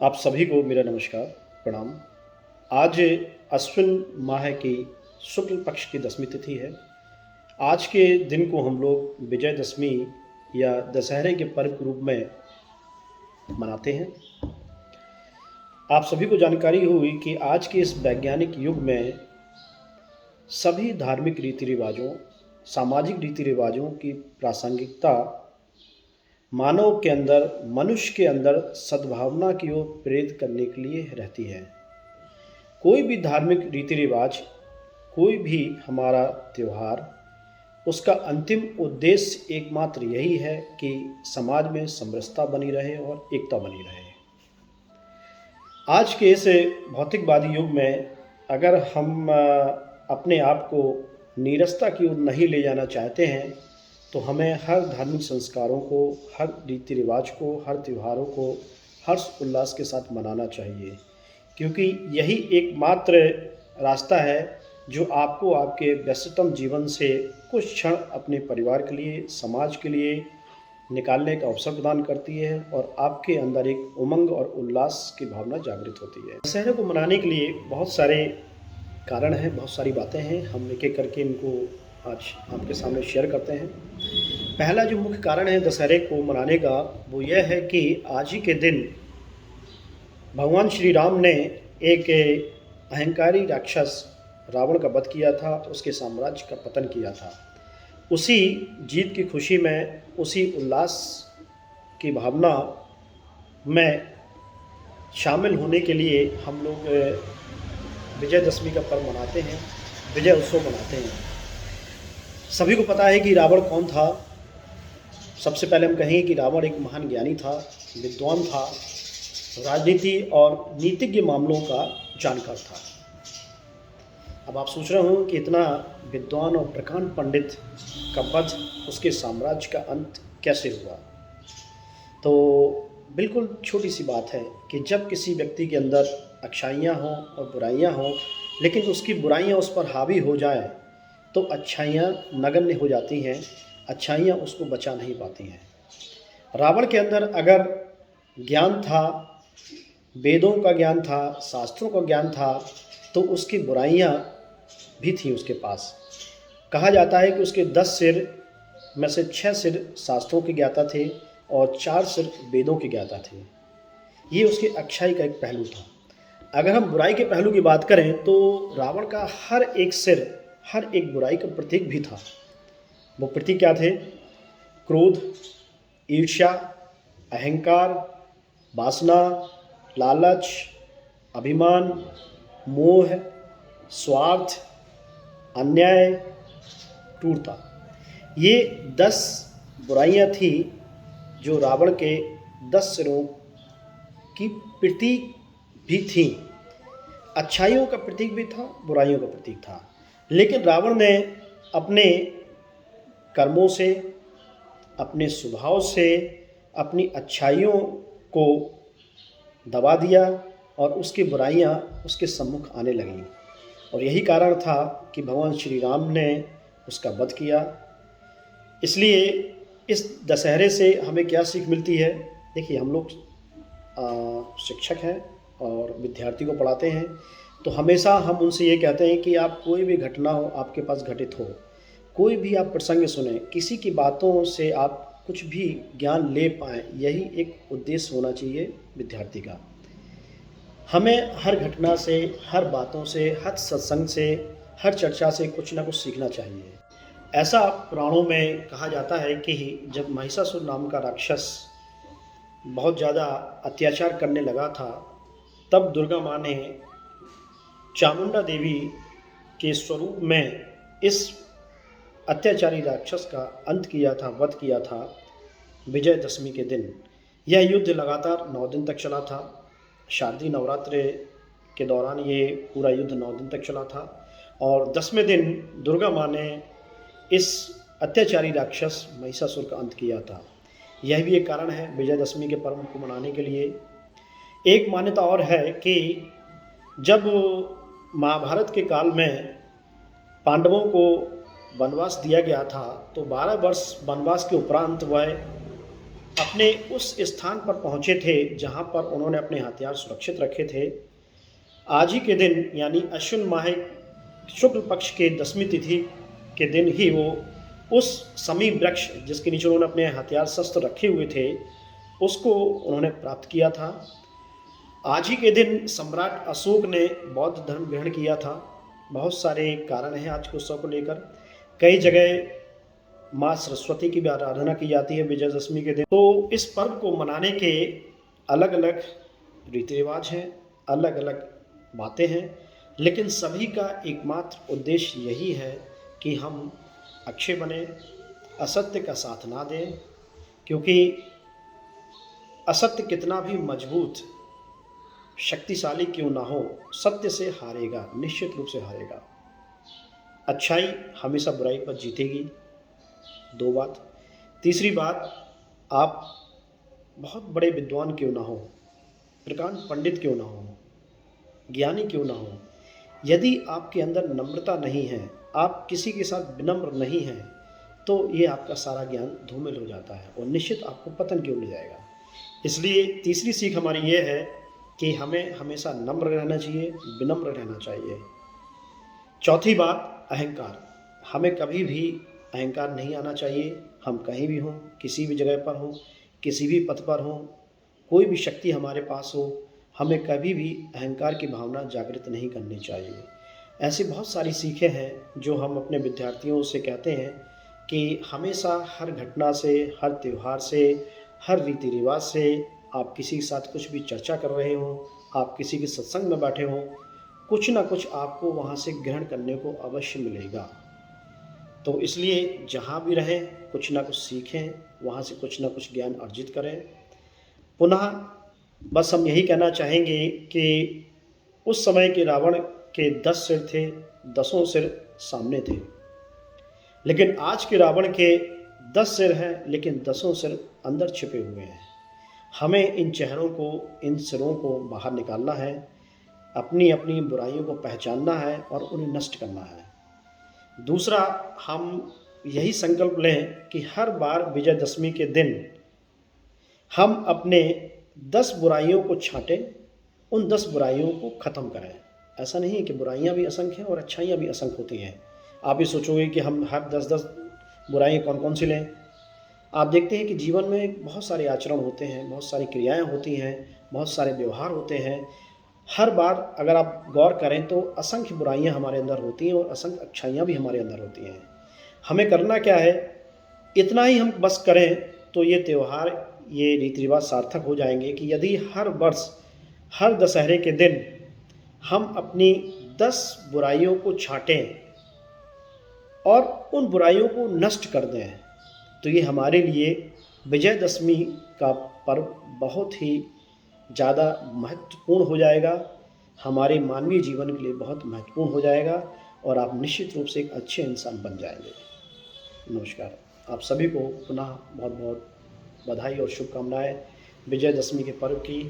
आप सभी को मेरा नमस्कार, प्रणाम। आज अश्विन माह की शुक्ल पक्ष की दसवीं तिथि है। आज के दिन को हम लोग विजयदशमी या दशहरे के पर्व के रूप में मनाते हैं। आप सभी को जानकारी हुई कि आज के इस वैज्ञानिक युग में सभी धार्मिक रीति रिवाजों, सामाजिक रीति रिवाजों की प्रासंगिकता मानव के अंदर, मनुष्य के अंदर सद्भावना की ओर प्रेरित करने के लिए रहती है। कोई भी धार्मिक रीति रिवाज, कोई भी हमारा त्यौहार, उसका अंतिम उद्देश्य एकमात्र यही है कि समाज में समरसता बनी रहे और एकता बनी रहे। आज के इस भौतिकवादी युग में अगर हम अपने आप को नीरसता की ओर नहीं ले जाना चाहते हैं तो हमें हर धार्मिक संस्कारों को, हर रीति रिवाज को, हर त्योहारों को हर्ष उल्लास के साथ मनाना चाहिए, क्योंकि यही एकमात्र रास्ता है जो आपको आपके व्यस्ततम जीवन से कुछ क्षण अपने परिवार के लिए, समाज के लिए निकालने का अवसर प्रदान करती है और आपके अंदर एक उमंग और उल्लास की भावना जागृत होती है। दशहरे को मनाने के लिए बहुत सारे कारण हैं, बहुत सारी बातें हैं। हम एक एक करके इनको आज आपके सामने शेयर करते हैं। पहला जो मुख्य कारण है दशहरे को मनाने का, वो यह है कि आज ही के दिन भगवान श्री राम ने एक अहंकारी राक्षस रावण का वध किया था, उसके साम्राज्य का पतन किया था। उसी जीत की खुशी में, उसी उल्लास की भावना में शामिल होने के लिए हम लोग विजयदशमी का पर्व मनाते हैं, विजय उत्सव मनाते हैं। सभी को पता है कि रावण कौन था। सबसे पहले हम कहें कि रावण एक महान ज्ञानी था, विद्वान था, राजनीति और नीतिज्ञ मामलों का जानकार था। अब आप सोच रहे हो कि इतना विद्वान और प्रकांड पंडित का वध, उसके साम्राज्य का अंत कैसे हुआ। तो बिल्कुल छोटी सी बात है कि जब किसी व्यक्ति के अंदर अच्छाइयाँ हों और बुराइयाँ हों, लेकिन उसकी बुराइयाँ उस पर हावी हो जाएं, तो अच्छाइयाँ नगण्य हो जाती हैं, अच्छाइयाँ उसको बचा नहीं पाती हैं। रावण के अंदर अगर ज्ञान था, वेदों का ज्ञान था, शास्त्रों का ज्ञान था, तो उसकी बुराइयाँ भी थी उसके पास। कहा जाता है कि उसके 10 सिर में से 6 सिर शास्त्रों के ज्ञाता थे और 4 सिर वेदों के ज्ञाता थे। ये उसकी अच्छाई का एक पहलू था। अगर हम बुराई के पहलू की बात करें तो रावण का हर एक सिर, हर एक बुराई का प्रतीक भी था। वो प्रतीक क्या थे? क्रोध, ईर्ष्या, अहंकार, वासना, लालच, अभिमान, मोह, स्वार्थ, अन्याय, क्रूरता। ये 10 बुराइयां थी जो रावण के 10 सिरों की प्रतीक भी थी। अच्छाइयों का प्रतीक भी था, बुराइयों का प्रतीक था। लेकिन रावण ने अपने कर्मों से, अपने स्वभाव से अपनी अच्छाइयों को दबा दिया और उसकी बुराइयां उसके सम्मुख आने लगीं। और यही कारण था कि भगवान श्री राम ने उसका वध किया। इसलिए इस दशहरे से हमें क्या सीख मिलती है? देखिए, हम लोग शिक्षक हैं और विद्यार्थी को पढ़ाते हैं, तो हमेशा हम उनसे ये कहते हैं कि आप कोई भी घटना हो आपके पास घटित हो, कोई भी आप प्रसंग सुने, किसी की बातों से आप कुछ भी ज्ञान ले पाएँ, यही एक उद्देश्य होना चाहिए विद्यार्थी का। हमें हर घटना से, हर बातों से, हर सत्संग से, हर चर्चा से कुछ ना कुछ सीखना चाहिए। ऐसा पुराणों में कहा जाता है कि जब महिषासुर नाम का राक्षस बहुत ज़्यादा अत्याचार करने लगा था, तब दुर्गा माँ ने चामुंडा देवी के स्वरूप में इस अत्याचारी राक्षस का अंत किया था, वध किया था विजयदशमी के दिन। यह युद्ध लगातार 9 दिन तक चला था। शारदीय नवरात्र के दौरान ये पूरा युद्ध 9 दिन तक चला था और 10वें दिन दुर्गा माँ ने इस अत्याचारी राक्षस महिषासुर का अंत किया था। यह भी एक कारण है विजयदशमी के पर्व को मनाने के लिए। एक मान्यता और है कि जब महाभारत के काल में पांडवों को वनवास दिया गया था, तो 12 वर्ष वनवास के उपरांत वह अपने उस स्थान पर पहुँचे थे जहाँ पर उन्होंने अपने हथियार सुरक्षित रखे थे। आज ही के दिन यानी अश्विन माह शुक्ल पक्ष के 10वीं तिथि के दिन ही वो उस समी वृक्ष जिसके नीचे उन्होंने अपने हथियार शस्त्र रखे हुए थे, उसको उन्होंने प्राप्त किया था। आज ही के दिन सम्राट अशोक ने बौद्ध धर्म ग्रहण किया था। बहुत सारे कारण हैं आज के उत्सव को लेकर। कई जगह माँ सरस्वती की भी आराधना की जाती है विजयदशमी के दिन। तो इस पर्व को मनाने के अलग अलग रीति रिवाज हैं, अलग अलग बातें हैं, लेकिन सभी का एकमात्र उद्देश्य यही है कि हम अच्छे बने, असत्य का साथ ना दें, क्योंकि असत्य कितना भी मजबूत शक्तिशाली क्यों ना हो, सत्य से हारेगा, निश्चित रूप से हारेगा। अच्छाई हमेशा बुराई पर जीतेगी। 2 बात। तीसरी बात, आप बहुत बड़े विद्वान क्यों ना हो, प्रकांड पंडित क्यों ना हो, ज्ञानी क्यों ना हो, यदि आपके अंदर नम्रता नहीं है, आप किसी के साथ विनम्र नहीं हैं, तो ये आपका सारा ज्ञान धूमिल हो जाता है और निश्चित आपको पतन की ओर ले जाएगा। इसलिए तीसरी सीख हमारी ये है कि हमें हमेशा नम्र रहना चाहिए, विनम्र रहना चाहिए। चौथी बात, अहंकार। हमें कभी भी अहंकार नहीं आना चाहिए। हम कहीं भी हों, किसी भी जगह पर हों, किसी भी पद पर हों, कोई भी शक्ति हमारे पास हो, हमें कभी भी अहंकार की भावना जागृत नहीं करनी चाहिए। ऐसी बहुत सारी सीखें हैं जो हम अपने विद्यार्थियों से कहते हैं कि हमेशा हर घटना से, हर त्यौहार से, हर रीति रिवाज से, आप किसी के साथ कुछ भी चर्चा कर रहे हों, आप किसी के सत्संग में बैठे हों, कुछ ना कुछ आपको वहाँ से ग्रहण करने को अवश्य मिलेगा। तो इसलिए जहाँ भी रहें कुछ ना कुछ सीखें, वहाँ से कुछ ना कुछ ज्ञान अर्जित करें। पुनः बस हम यही कहना चाहेंगे कि उस समय के रावण के 10 सिर थे, 10 सिर सामने थे, लेकिन आज के रावण के 10 सिर हैं, लेकिन 10 सिर अंदर छिपे हुए हैं। हमें इन चेहरों को, इन सिरों को बाहर निकालना है, अपनी अपनी बुराइयों को पहचानना है और उन्हें नष्ट करना है। दूसरा, हम यही संकल्प लें कि हर बार विजयदशमी के दिन हम अपने 10 बुराइयों को छांटें, उन 10 बुराइयों को ख़त्म करें। ऐसा नहीं है कि बुराइयां भी असंख्य हैं और अच्छाइयां भी असंख्य होती हैं। आप ये सोचोगे कि हम हर 10-10 बुराइयाँ कौन कौन सी लें। आप देखते हैं कि जीवन में बहुत सारे आचरण होते हैं, बहुत सारी क्रियाएं होती हैं, बहुत सारे व्यवहार होते हैं। हर बार अगर आप गौर करें तो असंख्य बुराइयां हमारे अंदर होती हैं और असंख्य अच्छाइयां भी हमारे अंदर होती हैं। हमें करना क्या है, इतना ही हम बस करें तो ये त्यौहार, ये रीति रिवाज सार्थक हो जाएंगे कि यदि हर वर्ष, हर दशहरे के दिन हम अपनी 10 बुराइयों को छांटें और उन बुराइयों को नष्ट कर दें, तो ये हमारे लिए विजयदशमी का पर्व बहुत ही ज़्यादा महत्वपूर्ण हो जाएगा, हमारे मानवीय जीवन के लिए बहुत महत्वपूर्ण हो जाएगा और आप निश्चित रूप से एक अच्छे इंसान बन जाएंगे। नमस्कार। आप सभी को पुनः बहुत बहुत बधाई और शुभकामनाएं विजयदशमी के पर्व की।